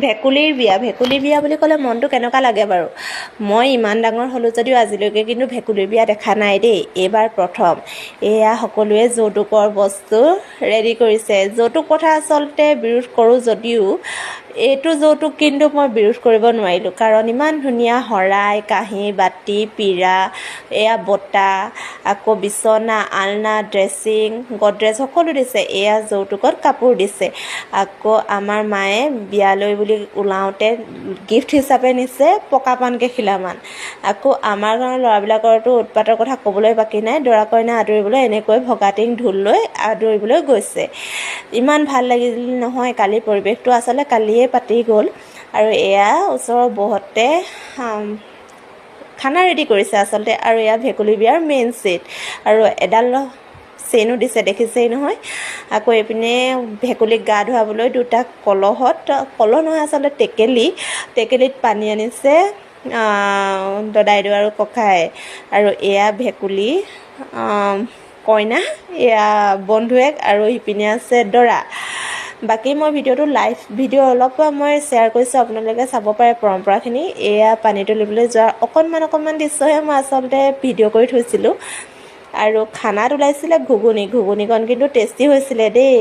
ভেকুলীৰ বিয়া বুলি ক'লে মনটো কেনেকুৱা লাগে বাৰু? মই ইমান ডাঙৰ হ'লোঁ যদিও আজিলৈকে কিন্তু ভেকুলীৰ বিয়া দেখা নাই দেই, এইবাৰ প্ৰথম। এয়া সকলোৱে যৌতুকৰ বস্তু ৰেডি কৰিছে। যৌতুক কথা আচলতে বিৰোধ কৰোঁ যদিও এইটো যৌতুক কিন্তু মই বিৰোধ কৰিব নোৱাৰিলোঁ, কাৰণ ইমান ধুনীয়া শৰাই, কাঁহী, বাতি, পীৰা, এয়া বটা, আকৌ বিচনা, আলনা, ড্ৰেছিং, গডৰেজ সকলো দিছে। এয়া যৌতুকত কাপোৰ দিছে। আকৌ আমাৰ মায়ে বিয়ালৈ বুলি ওলাওঁতে গিফ্ট হিচাপে নিছে পকা পান কেইখিলামান। আকৌ আমাৰ গাঁৱৰ ল'ৰাবিলাকৰতো উৎপাতৰ কথা ক'বলৈ বাকী নাই। দৰা কইনা আদৰিবলৈ এনেকৈ ভগাটিং ঢোল লৈ আদৰিবলৈ গৈছে। ইমান ভাল লাগিল নহয় কালিৰ পৰিৱেশটো, আচলতে কালিয়ে পাতি গ'ল। আৰু এয়া ওচৰৰ বৌহঁতে খানা ৰেডি কৰিছে আচলতে। আৰু এয়া ভেকুলী বিয়াৰ মেইন ছেট, আৰু এডাল চেইনো দিছে, দেখিছেই নহয়। আকৌ এইপিনে ভেকুলীক গা ধুৱাবলৈ দুটা কলহ নহয় আচলতে টেকেলিত পানী আনিছে দদাইদেউ আৰু ককাই। আৰু এয়া ভেকুলী কইনা, এয়া বন্ধুৱেক, আৰু ইপিনে আছে দৰা। বাকী মই লাইভ ভিডিঅ' অলপ মই শ্বেয়াৰ কৰিছোঁ, আপোনালোকে চাব পাৰে পৰম্পৰাখিনি। এয়া পানী তুলিবলৈ যোৱাৰ অকণমান দৃশ্যহে মই আচলতে ভিডিঅ' কৰি থৈছিলোঁ। আৰু খানাত ওলাইছিলে ঘুগুনিকণ কিন্তু টেষ্টি হৈছিলে দেই।